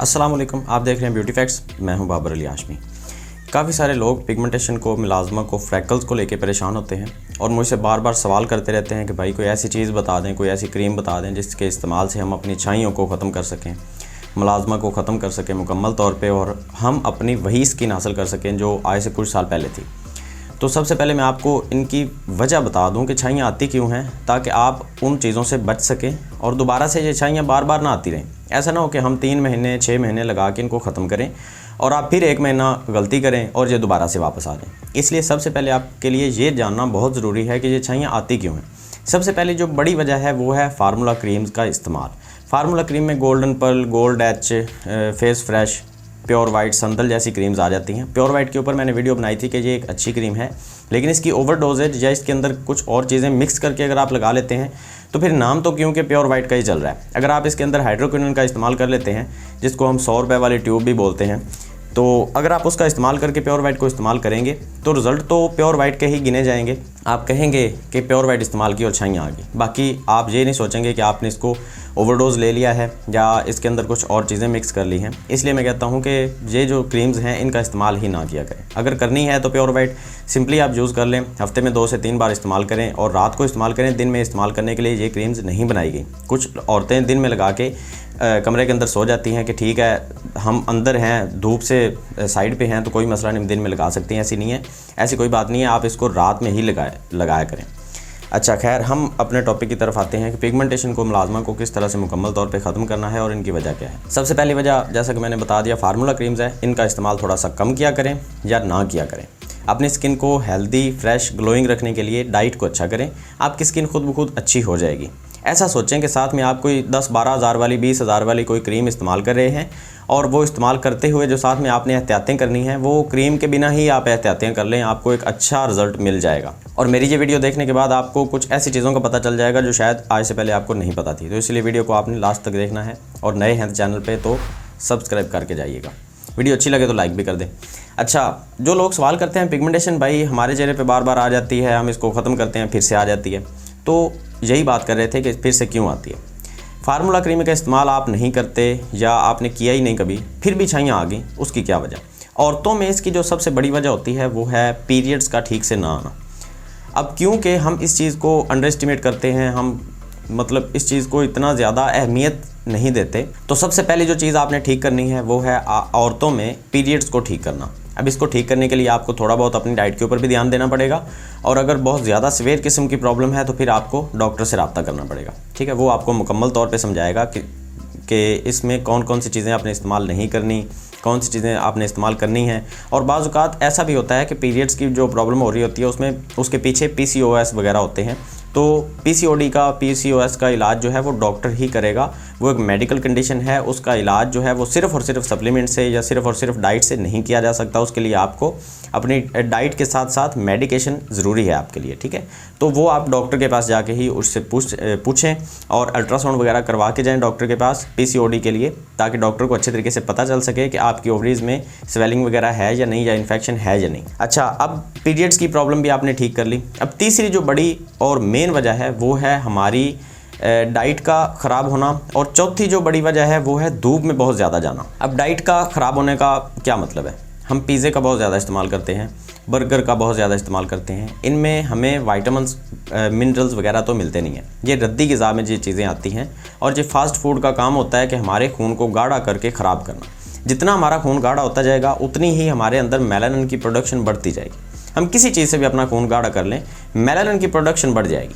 अस्सलाम वालेकुम, आप देख रहे हैं ब्यूटी फैक्ट्स। मैं हूं बाबर अली हाशमी। काफ़ी सारे लोग पिगमेंटेशन को, मिलाजमा को, फ्रैकल्स को लेके परेशान होते हैं और मुझसे बार बार सवाल करते रहते हैं कि भाई कोई ऐसी चीज़ बता दें, कोई ऐसी क्रीम बता दें जिसके इस्तेमाल से हम अपनी छाइयों को ख़त्म कर सकें, मिलाजमा को ख़त्म कर सकें मुकम्मल तौर पे और हम अपनी वही स्किन हासिल कर सकें जो आज से कुछ साल पहले थी। तो सबसे पहले मैं आपको इनकी वजह बता दूं कि छाइयाँ आती क्यों हैं, ताकि आप उन चीज़ों से बच सकें और दोबारा से ये छाइयाँ बार बार ना आती रहें। ऐसा ना हो कि हम 3 महीने 6 महीने लगा के इनको ख़त्म करें और आप फिर 1 महीना गलती करें और ये दोबारा से वापस आ जाएं। इसलिए सबसे पहले आपके लिए ये जानना बहुत ज़रूरी है कि ये छाइयाँ आती क्यों हैं। सबसे पहले जो बड़ी वजह है वो है फार्मूला क्रीम्स का इस्तेमाल। फार्मूला क्रीम में golden pearl, gold H, face fresh, pure white, संदल जैसी क्रीम्स आ जाती हैं। प्योर वाइट के ऊपर मैंने वीडियो बनाई थी कि ये एक अच्छी क्रीम है, लेकिन इसकी ओवरडोजेज या इसके अंदर कुछ और चीज़ें मिक्स करके अगर आप लगा लेते हैं तो फिर नाम तो क्योंकि प्योर वाइट का ही चल रहा है। अगर आप इसके अंदर हाइड्रोक्विनोन का इस्तेमाल कर लेते हैं, जिसको हम 100 रुपये वाली ट्यूब भी बोलते हैं, तो अगर आप उसका इस्तेमाल करके प्योर वाइट को इस्तेमाल करेंगे तो रिज़ल्ट तो प्योर वाइट के ही गिने जाएंगे। आप कहेंगे कि प्योर वाइट इस्तेमाल की और छाइयाँ आ गई, बाकी आप ये नहीं सोचेंगे कि आपने इसको ओवरडोज ले लिया है या इसके अंदर कुछ और चीज़ें मिक्स कर ली हैं। इसलिए मैं कहता हूँ कि ये जो क्रीम्स हैं इनका इस्तेमाल ही ना किया करें। अगर करनी है तो प्योर वाइट सिंपली आप यूज़ कर लें, हफ्ते में 2 से 3 बार इस्तेमाल करें और रात को इस्तेमाल करें। दिन में इस्तेमाल करने के लिए ये क्रीम्स नहीं बनाई गई। कुछ औरतें दिन में लगा के कमरे के अंदर सो जाती हैं कि ठीक है हम अंदर हैं, धूप से साइड पे हैं तो कोई मसला नहीं, दिन में लगा सकती हैं। ऐसी नहीं है, ऐसी कोई बात नहीं है, आप इसको रात में ही लगाया करें। अच्छा खैर, हम अपने टॉपिक की तरफ आते हैं कि पिगमेंटेशन को, मुलाजमा को किस तरह से मुकम्मल तौर पे ख़त्म करना है और इनकी वजह क्या है। सबसे पहली वजह, जैसा कि मैंने बता दिया, फार्मूला क्रीम्स है। इनका इस्तेमाल थोड़ा सा कम किया करें या ना किया करें। अपनी स्किन को हेल्दी, फ्रेश, ग्लोइंग रखने के लिए डाइट को अच्छा करें। आपकी स्किन खुद ब खुद अच्छी हो जाएगी। ऐसा सोचें कि साथ में आप कोई 10-12 हज़ार वाली, 20 हज़ार वाली कोई क्रीम इस्तेमाल कर रहे हैं और वो इस्तेमाल करते हुए जो साथ में आपने एहतियातें करनी हैं, वो क्रीम के बिना ही आप एहतियातें कर लें, आपको एक अच्छा रिजल्ट मिल जाएगा। और मेरी ये वीडियो देखने के बाद आपको कुछ ऐसी चीज़ों का पता चल जाएगा जो शायद आज से पहले आपको नहीं पता थी। तो इसलिए वीडियो को आपने लास्ट तक देखना है और नए हैं चैनल पर तो सब्सक्राइब करके जाइएगा। वीडियो अच्छी लगे तो लाइक भी कर दें। अच्छा, जो लोग सवाल करते हैं पिगमेंटेशन भाई हमारे चेहरे पे बार बार आ जाती है, हम इसको ख़त्म करते हैं फिर से आ जाती है, तो यही बात कर रहे थे कि फिर से क्यों आती है। फार्मूला क्रीम का इस्तेमाल आप नहीं करते या आपने किया ही नहीं कभी, फिर भी छाइयाँ आ गई, उसकी क्या वजह। औरतों में इसकी जो सबसे बड़ी वजह होती है वो है पीरियड्स का ठीक से ना आना। अब क्योंकि हम इस चीज़ को अंडर एस्टिमेट करते हैं, हम मतलब इस चीज़ को इतना ज़्यादा अहमियत नहीं देते, तो सबसे पहले जो चीज़ आपने ठीक करनी है वो है औरतों में पीरियड्स को ठीक करना। अब इसको ठीक करने के लिए आपको थोड़ा बहुत अपनी डाइट के ऊपर भी ध्यान देना पड़ेगा और अगर बहुत ज़्यादा सीवियर किस्म की प्रॉब्लम है तो फिर आपको डॉक्टर से रब्ता करना पड़ेगा। ठीक है, वो आपको मुकम्मल तौर पे समझाएगा कि इसमें कौन कौन सी चीज़ें आपने इस्तेमाल नहीं करनी, कौन सी चीज़ें आपने इस्तेमाल करनी है। और बाज़ औक़ात ऐसा भी होता है कि पीरियड्स की जो प्रॉब्लम हो रही होती है उसमें उसके पीछे PCOS वगैरह होते हैं, तो PCOS का इलाज जो है वो डॉक्टर ही करेगा। वो एक मेडिकल कंडीशन है, उसका इलाज जो है वो सिर्फ़ और सिर्फ सप्लीमेंट से या सिर्फ़ और सिर्फ डाइट से नहीं किया जा सकता। उसके लिए आपको अपनी डाइट के साथ साथ मेडिकेशन ज़रूरी है आपके लिए। ठीक है, तो वो आप डॉक्टर के पास जाके ही उससे पूछें और अल्ट्रासाउंड वगैरह करवा के जाएँ डॉक्टर के पास PCOD के लिए, ताकि डॉक्टर को अच्छे तरीके से पता चल सके कि आपकी ओवरीज़ में स्वेलिंग वगैरह है या नहीं, या इन्फेक्शन है या नहीं। अच्छा, अब पीरियड्स की प्रॉब्लम भी आपने ठीक कर ली। अब तीसरी जो बड़ी और मेन वजह है वो है हमारी डाइट का ख़राब होना और चौथी जो बड़ी वजह है वो है धूप में बहुत ज़्यादा जाना। अब डाइट का ख़राब होने का क्या मतलब है, हम पिज़्ज़े का बहुत ज़्यादा इस्तेमाल करते हैं, बर्गर का बहुत ज़्यादा इस्तेमाल करते हैं, इनमें हमें वाइटामिन्स, मिनरल्स वगैरह तो मिलते नहीं हैं। ये रद्दी ग़िज़ा में ये चीज़ें आती हैं और ये फास्ट फूड का काम होता है कि हमारे खून को गाढ़ा करके ख़राब करना। जितना हमारा खून गाढ़ा होता जाएगा उतनी ही हमारे अंदर मेलानिन की प्रोडक्शन बढ़ती जाएगी। हम किसी चीज़ से भी अपना खून गाढ़ा कर लें, मेलानिन की प्रोडक्शन बढ़ जाएगी।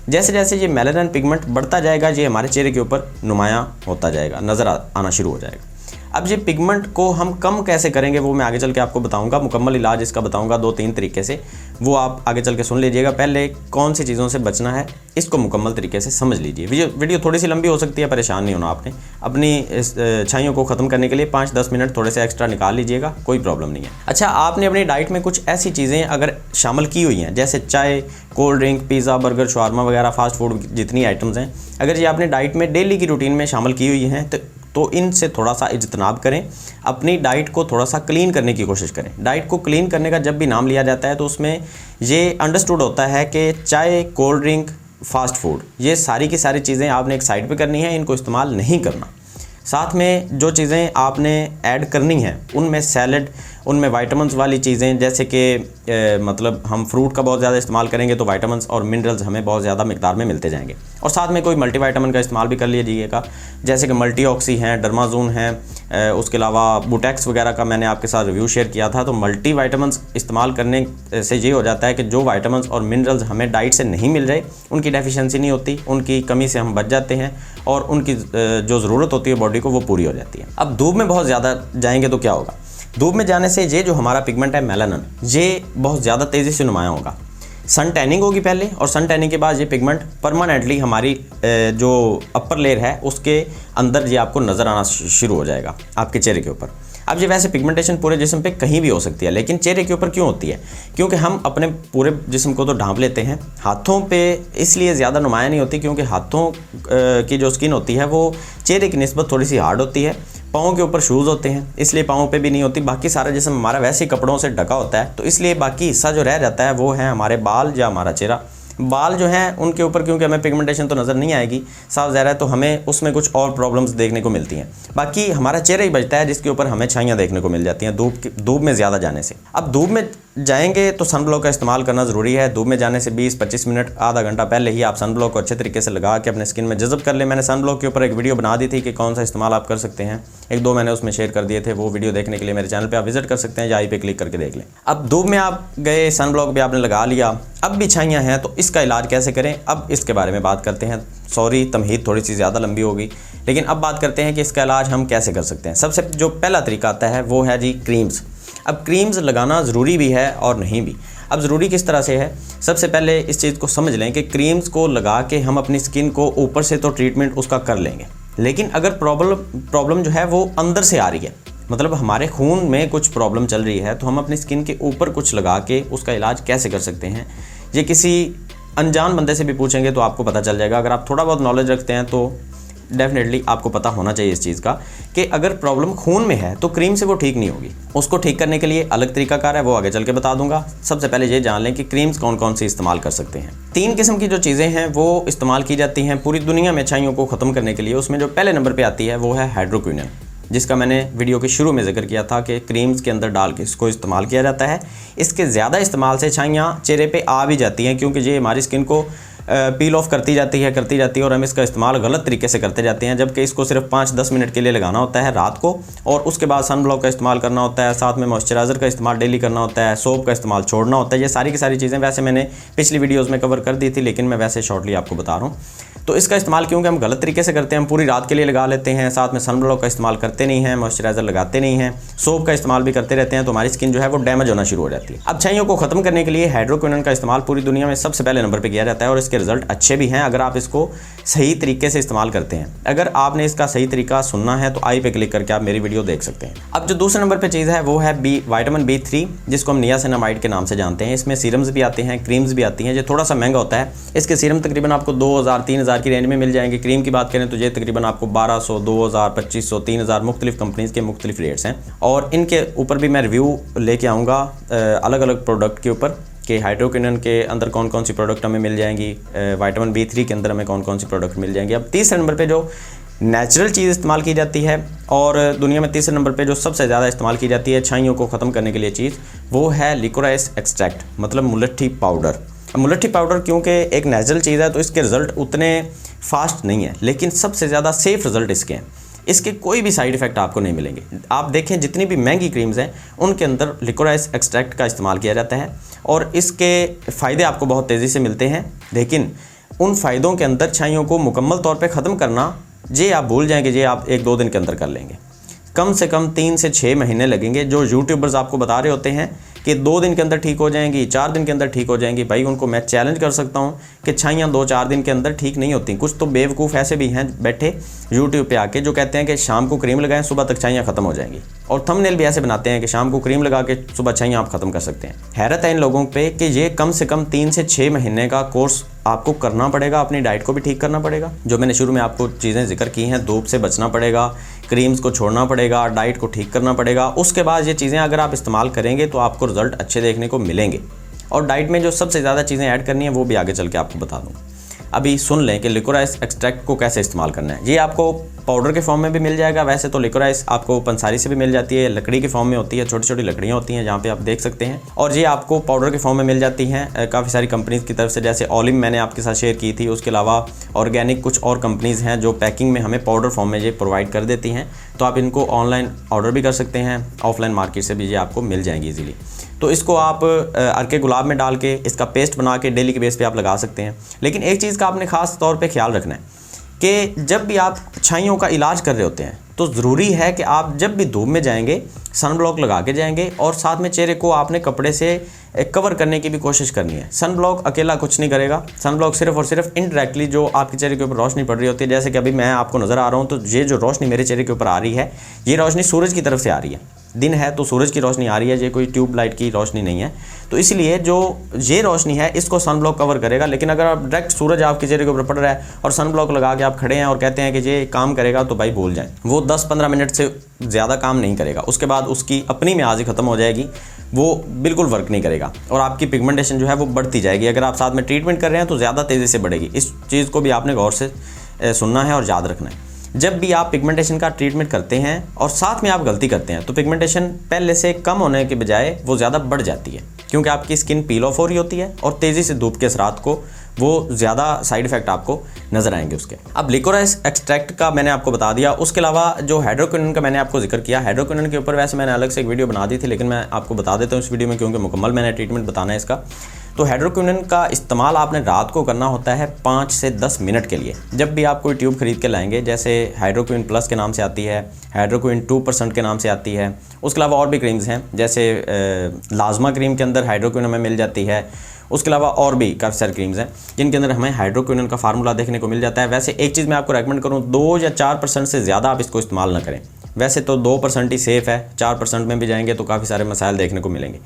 जैसे जैसे ये मेलानिन पिगमेंट बढ़ता जाएगा, ये हमारे चेहरे के ऊपर नुमायाँ होता जाएगा, नज़र आना शुरू हो जाएगा। अब ये पिगमेंट को हम कम कैसे करेंगे वो मैं आगे चल के आपको बताऊंगा। मुकम्मल इलाज इसका बताऊंगा 2-3 तरीके से, वो आप आगे चल के सुन लीजिएगा। पहले कौन सी चीज़ों से बचना है इसको मुकम्मल तरीके से समझ लीजिए। वीडियो थोड़ी सी लंबी हो सकती है, परेशान नहीं होना आपने। अपनी इस छाइयों को ख़त्म करने के लिए 5-10 मिनट थोड़े से एक्स्ट्रा निकाल लीजिएगा, कोई प्रॉब्लम नहीं है। अच्छा, आपने अपनी डाइट में कुछ ऐसी चीज़ें अगर शामिल की हुई हैं जैसे चाय, cold drink, pizza, burger, shawarma वगैरह, फास्ट फूड जितनी आइटम्स हैं, अगर ये आपने डाइट में डेली की रूटीन में शामिल की हुई हैं तो इनसे थोड़ा सा इज्तनाब करें। अपनी डाइट को थोड़ा सा क्लीन करने की कोशिश करें। डाइट को क्लीन करने का जब भी नाम लिया जाता है तो उसमें ये अंडरस्टूड होता है कि चाय, कोल्ड ड्रिंक, फास्ट फूड, ये सारी की सारी चीज़ें आपने एक साइड पे करनी है, इनको इस्तेमाल नहीं करना। साथ में जो चीज़ें आपने ऐड करनी हैं उनमें सैलड, उनमें विटामिन्स वाली चीज़ें, जैसे कि मतलब हम फ्रूट का बहुत ज़्यादा इस्तेमाल करेंगे तो विटामिन्स और मिनरल्स हमें बहुत ज़्यादा मिकदार में मिलते जाएंगे। और साथ में कोई मल्टीविटामिन का इस्तेमाल भी कर लीजिएगा, जैसे कि मल्टी ऑक्सी हैं, डर्माजोन हैं, उसके अलावा बुटेक्स वगैरह का मैंने आपके साथ रिव्यू शेयर किया था। तो मल्टी विटामिन्स इस्तेमाल करने से ये हो जाता है कि जो विटामिन्स और मिनरल्स हमें डाइट से नहीं मिल रहे, उनकी डेफिशिएंसी नहीं होती, उनकी कमी से हम बच जाते हैं और उनकी जो ज़रूरत होती है बॉडी को वो पूरी हो जाती है। अब धूप में बहुत ज़्यादा जाएंगे तो क्या होगा? धूप में जाने से ये जो हमारा पिगमेंट है मेलानिन, ये बहुत ज़्यादा तेज़ी से नुमायाँ होगा। सन टैनिंग होगी पहले, और सन टैनिंग के बाद ये पिगमेंट परमानेंटली हमारी जो अपर लेयर है उसके अंदर ये आपको नज़र आना शुरू हो जाएगा आपके चेहरे के ऊपर। अब ये वैसे पिगमेंटेशन पूरे जिस्म पे कहीं भी हो सकती है, लेकिन चेहरे के ऊपर क्यों होती है? क्योंकि हम अपने पूरे जिस्म को तो ढांप लेते हैं, हाथों पे इसलिए ज़्यादा नुमायाँ नहीं होती क्योंकि हाथों की जो स्किन होती है वो चेहरे की निस्बत थोड़ी सी हार्ड होती है। पाँव के ऊपर शूज़ होते हैं इसलिए पाँव पे भी नहीं होती। बाकी सारा जिस्म हमारा वैसे ही कपड़ों से ढका होता है, तो इसलिए बाकी हिस्सा जो रह जाता है वो है हमारे बाल या हमारा चेहरा। बाल जो हैं उनके ऊपर क्योंकि हमें पिगमेंटेशन तो नज़र नहीं आएगी, साफ ज़ाहिर है, तो हमें उसमें कुछ और प्रॉब्लम्स देखने को मिलती हैं। बाकी हमारा चेहरा ही बचता है जिसके ऊपर हमें छाइयाँ देखने को मिल जाती हैं धूप में ज़्यादा जाने से। अब धूप में जाएंगे तो सन ब्लॉक का इस्तेमाल करना ज़रूरी है। धूप में जाने से 20-25 मिनट, आधा घंटा पहले ही आप सन ब्लॉक को अच्छे तरीके से लगा के अपने स्किन में जज़ब कर ले। मैंने सन ब्लॉक के ऊपर एक वीडियो बना दी थी कि कौन सा इस्तेमाल आप कर सकते हैं, 1-2 मैंने उसमें शेयर कर दिए थे। वो वीडियो देखने के लिए मेरे चैनल पे आप विजिट कर सकते हैं या आई पे क्लिक करके देख लें। अब धूप में आप गए, सन ब्लॉक भी आपने लगा लिया, अब भी छाइयाँ हैं, तो इसका इलाज कैसे करें, अब इसके बारे में बात करते हैं। सॉरी, तमहीद थोड़ी सी ज़्यादा लंबी होगी, लेकिन अब बात करते हैं कि इसका इलाज हम कैसे कर सकते हैं। सबसे जो पहला तरीका आता है वो है जी क्रीम्स। अब क्रीम्स लगाना ज़रूरी भी है और नहीं भी। अब ज़रूरी किस तरह से है, सबसे पहले इस चीज़ को समझ लें कि क्रीम्स को लगा के हम अपनी स्किन को ऊपर से तो ट्रीटमेंट उसका कर लेंगे, लेकिन अगर प्रॉब्लम जो है वो अंदर से आ रही है, मतलब हमारे खून में कुछ प्रॉब्लम चल रही है, तो हम अपनी स्किन के ऊपर कुछ लगा के उसका इलाज कैसे कर सकते हैं, ये किसी अनजान बंदे से भी पूछेंगे तो आपको पता चल जाएगा। अगर आप थोड़ा बहुत नॉलेज रखते हैं तो डेफिनेटली आपको पता होना चाहिए इस चीज़ का कि अगर प्रॉब्लम खून में है तो क्रीम से वो ठीक नहीं होगी। उसको ठीक करने के लिए अलग तरीकाकार है, वो आगे चल के बता दूंगा। सबसे पहले ये जान लें कि क्रीम्स कौन कौन सी इस्तेमाल कर सकते हैं। 3 किस्म की जो चीज़ें हैं वो इस्तेमाल की जाती हैं पूरी दुनिया में छाइयों को ख़त्म करने के लिए। उसमें जो पहले नंबर पर आती है वो है हाइड्रोक्विनोन, जिसका मैंने वीडियो के शुरू में जिक्र किया था कि क्रीम्स के अंदर डाल के इसको इस्तेमाल किया जाता है। इसके ज़्यादा इस्तेमाल से छाइयाँ चेहरे पे आ भी जाती हैं क्योंकि ये हमारी स्किन को पील ऑफ करती जाती है और हम इसका इस्तेमाल गलत तरीके से करते जाते हैं, जबकि इसको सिर्फ 5-10 मिनट के लिए लगाना होता है रात को, और उसके बाद सन ब्लॉक का इस्तेमाल करना होता है, साथ में मॉइस्चराइज़र का इस्तेमाल डेली करना होता है, सोप का इस्तेमाल छोड़ना होता है। ये सारी की सारी चीज़ें वैसे मैंने पिछली वीडियोज़ में कवर कर दी थी, लेकिन मैं वैसे शॉर्टली आपको बता रहा हूँ। तो इसका इस्तेमाल क्योंकि हम गलत तरीके से करते हैं, हम पूरी रात के लिए लगा लेते हैं, साथ में सन ब्लॉक का इस्तेमाल करते नहीं हैं, मॉइस्चराइज़र लगाते नहीं हैं, सोप का इस्तेमाल भी करते रहते हैं, तो हमारी स्किन जो है वो डैमेज होना शुरू हो जाती है। अब छाइयों को ख़त्म करने के लिए हाइड्रोक्विनोन का इस्तेमाल पूरी दुनिया में सबसे पहले नंबर पर किया जाता है और इसके रिजल्ट अच्छे भी हैं अगर आप इसको सही तरीके से इस्तेमाल करते हैं। अगर आपने इसका सही तरीका सुनना है तो आई पे क्लिक करके आप मेरी वीडियो देख सकते हैं। अब जो दूसरे नंबर पे चीज़ है वो है विटामिन B3, जिसको हम नियासिनामाइड के नाम से जानते हैं। इसमें सीरम्स भी आते हैं, क्रीम्स भी आती हैं। ये थोड़ा सा महंगा होता है। इसके सीरम तकरीबन आपको 2000-3000 की रेंज में मिल जाएंगे। क्रीम की बात करें तो ये तकरीबन आपको 1200, 2000, 2500, 3000 मुख्तलिफ कंपनीज़ के मुख्तलिफ रेट्स हैं। और इनके ऊपर भी मैं रिव्यू लेके आऊँगा अलग अलग प्रोडक्ट के ऊपर कि हाइड्रोक्विनोन के अंदर कौन कौन सी प्रोडक्ट हमें मिल जाएंगी, विटामिन B3 के अंदर हमें कौन कौन सी प्रोडक्ट मिल जाएंगी। अब तीसरे नंबर पे जो नेचुरल चीज़ इस्तेमाल की जाती है और दुनिया में तीसरे नंबर पे जो सबसे ज़्यादा इस्तेमाल की जाती है छाइयों को ख़त्म करने के लिए चीज़, वो है लिकोराइस एक्सट्रैक्ट, मतलब मुलट्ठी पाउडर। मुलट्ठी पाउडर क्योंकि एक नेचुरल चीज़ है तो इसके रिज़ल्ट उतने फास्ट नहीं है, लेकिन सबसे ज़्यादा सेफ़ रिज़ल्ट इसके हैं। इसके कोई भी साइड इफ़ेक्ट आपको नहीं मिलेंगे। आप देखें जितनी भी महंगी क्रीम्स हैं उनके अंदर लिकोराइस एक्सट्रैक्ट का इस्तेमाल किया जाता है और इसके फ़ायदे आपको बहुत तेज़ी से मिलते हैं, लेकिन उन फ़ायदों के अंदर छाइयों को मुकम्मल तौर पे ख़त्म करना ये आप भूल जाएंगे, ये आप 1-2 दिन के अंदर कर लेंगे। कम से कम 3 से 6 महीने लगेंगे। जो यूट्यूबर्स आपको बता रहे होते हैं कि 2 दिन के अंदर ठीक हो जाएंगी, 4 दिन के अंदर ठीक हो जाएंगी, भाई उनको मैं चैलेंज कर सकता हूं कि छाइयाँ 2-4 दिन के अंदर ठीक नहीं होती। कुछ तो बेवकूफ़ ऐसे भी हैं बैठे यूट्यूब पे आके जो कहते हैं कि शाम को क्रीम लगाएं सुबह तक छाइयाँ ख़त्म हो जाएंगी, और थंबनेल भी ऐसे बनाते हैं कि शाम को क्रीम लगा के सुबह छाइयाँ आप ख़त्म कर सकते हैं। हैरत है इन लोगों पे कि ये कम से कम 3 से 6 महीने का कोर्स आपको करना पड़ेगा। अपनी डाइट को भी ठीक करना पड़ेगा, जो मैंने शुरू में आपको चीज़ें जिक्र की हैं। धूप से बचना पड़ेगा, क्रीम्स को छोड़ना पड़ेगा, डाइट को ठीक करना पड़ेगा। उसके बाद ये चीज़ें अगर आप इस्तेमाल करेंगे तो आपको रिज़ल्ट अच्छे देखने को मिलेंगे। और डाइट में जो सबसे ज़्यादा चीज़ें ऐड करनी है वो भी आगे चल के आपको बता दूँ। अभी सुन लें कि लिकोराइस एक्सट्रैक्ट को कैसे इस्तेमाल करना है। ये आपको पाउडर के फॉर्म में भी मिल जाएगा, वैसे तो लिकोराइस आपको पंसारी से भी मिल जाती है, लकड़ी के फॉर्म में होती है, छोटी छोटी लकड़ियाँ होती हैं जहाँ पे आप देख सकते हैं, और ये आपको पाउडर के फॉर्म में मिल जाती हैं काफ़ी सारी कंपनीज़ की तरफ से, जैसे ऑलिव मैंने आपके साथ शेयर की थी। उसके अलावा ऑर्गेनिक कुछ और कंपनीज़ हैं जो पैकिंग में हमें पाउडर फॉर्म में ये प्रोवाइड कर देती हैं, तो आप इनको ऑनलाइन ऑर्डर भी कर सकते हैं, ऑफलाइन मार्केट से भी ये आपको मिल जाएंगी ईजिली। तो इसको आप अर्के गुलाब में डाल के इसका पेस्ट बना के डेली के बेस पे आप लगा सकते हैं। लेकिन एक चीज़ का आपने ख़ास तौर पे ख्याल रखना है कि जब भी आप छाइयों का इलाज कर रहे होते हैं तो ज़रूरी है कि आप जब भी धूप में जाएंगे सन ब्लॉक लगा के जाएंगे, और साथ में चेहरे को आपने कपड़े से कवर करने की भी कोशिश करनी है। सन ब्लॉक अकेला कुछ नहीं करेगा, सन ब्लॉक सिर्फ और सिर्फ इनडायरेक्टली जो आपके चेहरे के ऊपर रोशनी पड़ रही होती है, जैसे कि अभी मैं आपको नज़र आ रहा हूँ, तो ये जो रोशनी मेरे चेहरे के ऊपर आ रही है, ये रोशनी सूरज की तरफ से आ रही है। दिन है तो सूरज की रोशनी आ रही है, ये कोई ट्यूब लाइट की रोशनी नहीं है। तो इसलिए जो ये रोशनी है इसको सन ब्लॉक कवर करेगा। लेकिन अगर आप डायरेक्ट सूरज आपके चेहरे के ऊपर पड़ रहा है और सन ब्लॉक लगा के आप खड़े हैं और कहते हैं कि ये काम करेगा, तो भाई भूल जाएं, वो 10-15 मिनट से ज़्यादा काम नहीं करेगा। उसके बाद उसकी अपनी मियाज़ ही ख़त्म हो जाएगी, वो बिल्कुल वर्क नहीं करेगा और आपकी पिगमेंटेशन जो है वो बढ़ती जाएगी। अगर आप साथ में ट्रीटमेंट कर रहे हैं तो ज़्यादा तेज़ी से बढ़ेगी। इस चीज़ को भी आपने गौर से सुनना है और याद रखना है। जब भी आप पिगमेंटेशन का ट्रीटमेंट करते हैं और साथ में आप गलती करते हैं तो पिगमेंटेशन पहले से कम होने के बजाय वो ज़्यादा बढ़ जाती है, क्योंकि आपकी स्किन पील ऑफ हो रही होती है और तेज़ी से धूप के असरात को वो ज़्यादा साइड इफ़ेक्ट आपको नज़र आएंगे उसके। अब लिकोराइस एक्सट्रैक्ट का मैंने आपको बता दिया। उसके अलावा जो हाइड्रोक्विनोन का मैंने आपको जिक्र किया, हाइड्रोक्विनोन के ऊपर वैसे मैंने अलग से एक वीडियो बना दी थी, लेकिन मैं आपको बता देता हूँ इस वीडियो में, क्योंकि मुकम्मल मैंने ट्रीटमेंट बताना है इसका। तो हाइड्रोक्विनोन का इस्तेमाल आपने रात को करना होता है 5 से 10 मिनट के लिए। जब भी आप कोई ट्यूब खरीद के लाएंगे, जैसे हाइड्रोक्विन प्लस के नाम से आती है, हाइड्रोक्विन 2% के नाम से आती है, उसके अलावा और भी क्रीम्स हैं, जैसे लाजमा क्रीम के अंदर हाइड्रोक्विन हमें मिल जाती है। उसके अलावा और भी काफ़ी सारी क्रीम्स हैं जिनके अंदर हमें हाइड्रोक्विनोन का फार्मूला देखने को मिल जाता है। वैसे एक चीज़ मैं आपको रेकमेंड करूँ, 2 या 4% से ज़्यादा आप इसको इस्तेमाल ना करें। वैसे तो 2% ही सेफ़ है, 4% में भी जाएंगे तो काफ़ी सारे मसाइल देखने को मिलेंगे।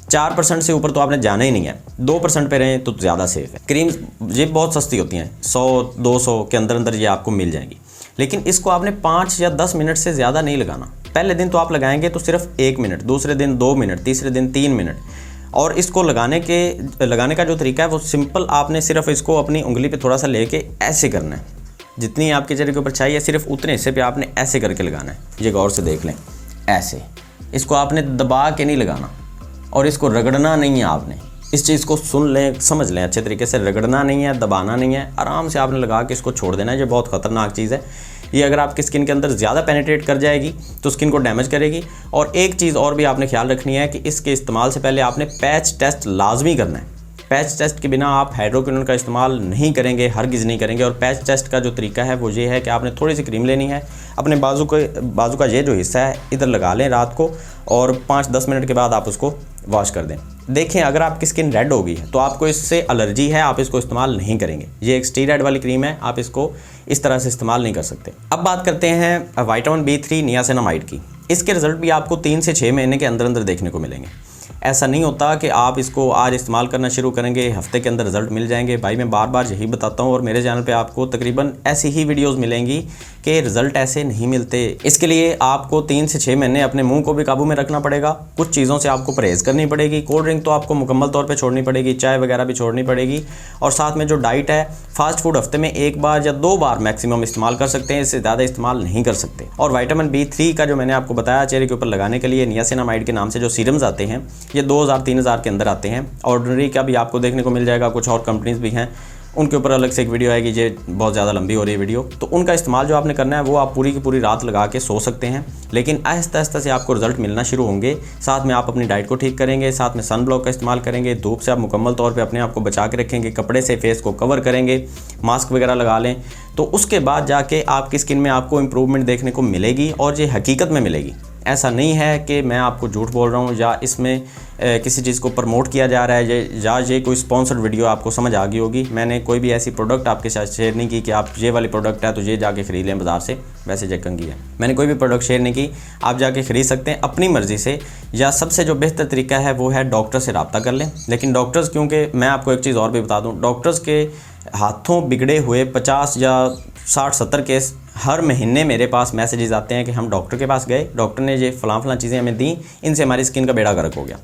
4% से ऊपर तो आपने जाना ही नहीं है, 2% पे रहें तो ज़्यादा सेफ़ है। क्रीम्स ये बहुत सस्ती होती हैं, 100-200 के अंदर अंदर ये आपको मिल जाएंगी। लेकिन इसको आपने 5 या 10 मिनट से ज़्यादा नहीं लगाना। पहले दिन तो आप लगाएंगे तो सिर्फ 1 मिनट, दूसरे दिन 2 मिनट, तीसरे दिन 3 मिनट। और इसको लगाने का जो तरीका है वो सिंपल, आपने सिर्फ इसको अपनी उंगली पे थोड़ा सा लेके ऐसे करना है। जितनी आपके चेहरे के ऊपर चाहिए सिर्फ उतने हिस्से पे आपने ऐसे करके लगाना है। ये गौर से देख लें, ऐसे। इसको आपने दबा के नहीं लगाना और इसको रगड़ना नहीं है आपने। इस चीज़ को सुन लें, समझ लें अच्छे तरीके से, रगड़ना नहीं है, दबाना नहीं है, आराम से आपने लगा के इसको छोड़ देना है। ये बहुत ख़तरनाक चीज़ है। ये अगर आपकी स्किन के अंदर ज़्यादा पेनिट्रेट कर जाएगी तो स्किन को डैमेज करेगी। और एक चीज़ और भी आपने ख्याल रखनी है कि इसके इस्तेमाल से पहले आपने पैच टेस्ट लाजमी करना है। पैच टेस्ट के बिना आप हाइड्रोक्विनोन का इस्तेमाल नहीं करेंगे, हरगिज़ नहीं करेंगे। और पैच टेस्ट का जो तरीका है वो ये है कि आपने थोड़ी सी क्रीम लेनी है, अपने बाजू का ये जो हिस्सा है इधर लगा लें रात को, और 5-10 मिनट के बाद आप उसको वॉश कर दें। देखें, अगर आपकी स्किन रेड होगी है तो आपको इससे एलर्जी है, आप इसको इस्तेमाल नहीं करेंगे। ये एक स्टीरॉयड वाली क्रीम है, आप इसको इस तरह से इस्तेमाल नहीं कर सकते। अब बात करते हैं विटामिन B3 नियासिनामाइड की। इसके रिज़ल्ट भी आपको 3 से 6 महीने के अंदर अंदर देखने को मिलेंगे। ऐसा नहीं होता कि आप इसको आज इस्तेमाल करना शुरू करेंगे, हफ्ते के अंदर रिज़ल्ट मिल जाएंगे। भाई मैं बार बार यही बताता हूँ और मेरे चैनल पे आपको तकरीबन ऐसी ही वीडियोस मिलेंगी कि रिज़ल्ट ऐसे नहीं मिलते। इसके लिए आपको 3 से 6 महीने अपने मुंह को भी काबू में रखना पड़ेगा। कुछ चीज़ों से आपको परहेज़ करनी पड़ेगी। कोल्ड ड्रिंक तो आपको मुकम्मल तौर पर छोड़नी पड़ेगी, चाय वगैरह भी छोड़नी पड़ेगी। और साथ में जो डाइट है, फास्ट फूड हफ्ते में 1 बार या 2 बार मैक्सिमम इस्तेमाल कर सकते हैं, इससे ज़्यादा इस्तेमाल नहीं कर सकते। और विटामिन B3 का जो मैंने आपको बताया चेहरे के ऊपर लगाने के लिए, नियासिनामाइड के नाम से जो सीरम्स आते हैं, ये 2000-3000 के अंदर आते हैं। ऑर्डिनरी का भी आपको देखने को मिल जाएगा, कुछ और कंपनीज भी हैं, उनके ऊपर अलग से एक वीडियो आएगी। ये बहुत ज़्यादा लंबी हो रही है वीडियो, तो उनका इस्तेमाल जो आपने करना है वो आप पूरी की पूरी रात लगा के सो सकते हैं। लेकिन आहिस्ता आहिस्ता से आपको रिजल्ट मिलना शुरू होंगे। साथ में आप अपनी डाइट को ठीक करेंगे, साथ में सन ब्लॉक का इस्तेमाल करेंगे, धूप से आप मुकम्मल तौर पे अपने आप को बचा के रखेंगे, कपड़े से फेस को कवर करेंगे, मास्क वगैरह लगा लें, तो उसके बाद जाके आपकी स्किन में आपको इम्प्रूवमेंट देखने को मिलेगी। और ये हकीकत में मिलेगी। ऐसा नहीं है कि मैं आपको झूठ बोल रहा हूँ या इसमें किसी चीज़ को प्रमोट किया जा रहा है या ये कोई स्पॉन्सर्ड वीडियो आपको समझ आ गई होगी। मैंने कोई भी ऐसी प्रोडक्ट आपके साथ शेयर नहीं की कि आप ये वाली प्रोडक्ट है तो ये जाके ख़रीद लें बाज़ार से, वैसे जक्कंगी है। मैंने कोई भी प्रोडक्ट शेयर नहीं की, आप जाके ख़रीद सकते हैं अपनी मर्ज़ी से। या सबसे जो बेहतर तरीका है वो है डॉक्टर से रब्ता कर लें। लेकिन डॉक्टर्स, क्योंकि मैं आपको एक चीज़ और भी बता दूँ, डॉक्टर्स के हाथों बिगड़े हुए 50 या 60-70 केस हर महीने मेरे पास मैसेजेस आते हैं कि हम डॉक्टर के पास गए, डॉक्टर ने ये फ़लाँ चीज़ें हमें दी, इनसे हमारी स्किन का बेड़ा गर्क हो गया,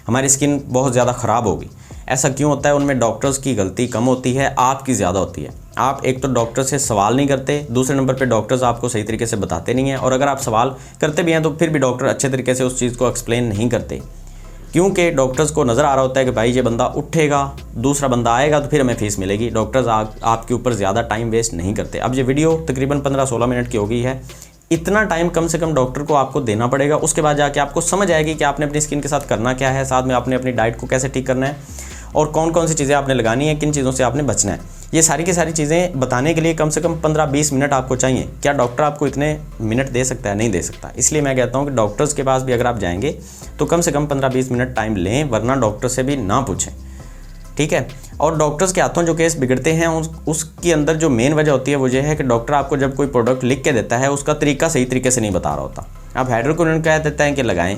हमारी स्किन बहुत ज़्यादा ख़राब होगी। ऐसा क्यों होता है? उनमें डॉक्टर्स की गलती कम होती है, आपकी ज़्यादा होती है। आप एक तो डॉक्टर से सवाल नहीं करते, दूसरे नंबर पे डॉक्टर्स आपको सही तरीके से बताते नहीं हैं, और अगर आप सवाल करते भी हैं तो फिर भी डॉक्टर अच्छे तरीके से उस चीज़ को एक्सप्लेन नहीं करते, क्योंकि डॉक्टर्स को नज़र आ रहा होता है कि भाई ये बंदा उठेगा, दूसरा बंदा आएगा तो फिर हमें फ़ीस मिलेगी। डॉक्टर्स आपके ऊपर ज़्यादा टाइम वेस्ट नहीं करते। अब ये वीडियो तकरीबन 15-16 मिनट की हो गई है, इतना टाइम कम से कम डॉक्टर को आपको देना पड़ेगा। उसके बाद जाके आपको समझ आएगी कि आपने अपनी स्किन के साथ करना क्या है, साथ में आपने अपनी डाइट को कैसे ठीक करना है, और कौन कौन सी चीज़ें आपने लगानी है, किन चीज़ों से आपने बचना है। ये सारी की सारी चीज़ें बताने के लिए कम से कम 15-20 मिनट आपको चाहिए। क्या डॉक्टर आपको इतने मिनट दे सकता है? नहीं दे सकता। इसलिए मैं कहता हूँ कि डॉक्टर्स के पास भी अगर आप जाएंगे तो कम से कम 15-20 मिनट टाइम लें, वरना डॉक्टर से भी ना पूछें, ठीक है। और डॉक्टर्स के हाथों जो केस बिगड़ते हैं उसके अंदर जो मेन वजह होती है वो ये है कि डॉक्टर आपको जब कोई प्रोडक्ट लिख के देता है उसका तरीका सही तरीके से नहीं बता रहा होता। आप हाइड्रोक्विनोन कह देते हैं कि लगाएं,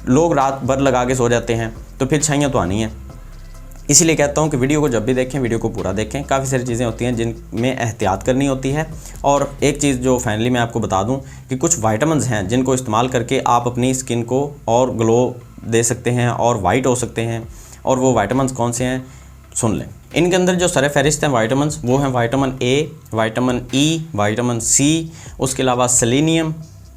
लोग रात भर लगा के सो जाते हैं, तो फिर छाइयाँ तो आनी है। इसीलिए कहता हूँ कि वीडियो को जब भी देखें, वीडियो को पूरा देखें। काफ़ी सारी चीज़ें होती हैं जिनमें एहतियात करनी होती है। और एक चीज़ जो फाइनली मैं आपको बता दूं कि कुछ विटामिन्स हैं जिनको इस्तेमाल करके आप अपनी स्किन को और ग्लो दे सकते हैं और वाइट हो सकते हैं। और वो विटामिन्स कौन से हैं सुन लें। इनके अंदर जो सरफहरिस्त हैं विटामिन्स, वो हैं vitamin A, vitamin E, vitamin C, उसके अलावा सेलेनियम,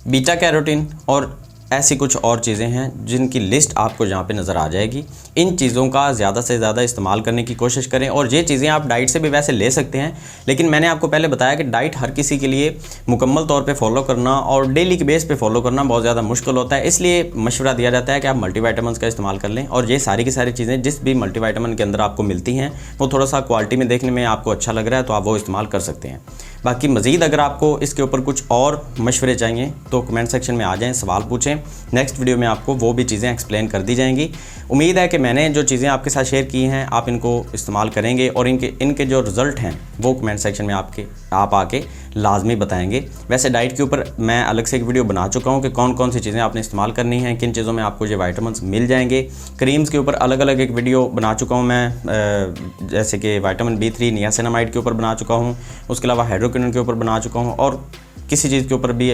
बीटा कैरोटीन और ऐसी कुछ और चीज़ें हैं जिनकी लिस्ट आपको यहाँ पे नज़र आ जाएगी। इन चीज़ों का ज़्यादा से ज़्यादा इस्तेमाल करने की कोशिश करें। और ये चीज़ें आप डाइट से भी वैसे ले सकते हैं, लेकिन मैंने आपको पहले बताया कि डाइट हर किसी के लिए मुकम्मल तौर पे फॉलो करना और डेली के बेस पे फॉलो करना बहुत ज़्यादा मुश्किल होता है। इसलिए मशवरा दिया जाता है कि आप मल्टीविटामिन्स का इस्तेमाल कर लें। और ये सारी की सारी चीज़ें जिस भी मल्टीविटामिन के अंदर आपको मिलती हैं वो थोड़ा सा क्वालिटी में देखने में आपको अच्छा लग रहा है तो आप वो इस्तेमाल कर सकते हैं। बाकी मज़ीद अगर आपको इसके ऊपर कुछ और मशवरे चाहिए तो कमेंट सेक्शन में आ जाएँ, सवाल पूछें। नेक्स्ट वीडियो में आपको वो भी चीज़ें एक्सप्लेन कर दी जाएंगी। उम्मीद है कि मैंने जो चीज़ें आपके साथ शेयर की हैं आप इनको इस्तेमाल करेंगे और इनके जो रिज़ल्ट हैं वो कमेंट सेक्शन में आप आके लाजमी बताएंगे। वैसे डाइट के ऊपर मैं अलग से एक वीडियो बना चुका हूँ कि कौन कौन सी चीज़ें आपने इस्तेमाल करनी हैं, किन चीज़ों में आपको ये विटामिन्स मिल जाएंगे। क्रीम्स के ऊपर अलग अलग एक वीडियो बना चुका हूँ मैं, जैसे कि विटामिन B3 नियासिनामाइड के ऊपर बना चुका हूँ, उसके अलावा हाइड्रोक्विनोन के ऊपर बना चुका हूँ। और किसी चीज़ के ऊपर भी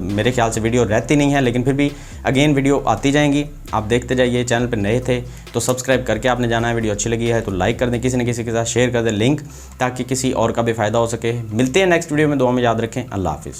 मेरे ख्याल से वीडियो रहती नहीं है, लेकिन फिर भी अगेन वीडियो आती जाएंगी। आप देखते जाइए। चैनल पर नए थे तो सब्सक्राइब करके आपने जाना है। वीडियो अच्छी लगी है तो लाइक कर दें, किसी न किसी के साथ शेयर कर दें लिंक, ताकि किसी और का भी फ़ायदा हो सके। मिलते हैं नेक्स्ट वीडियो में। दुआ में याद रखें। अल्लाह हाफिज़।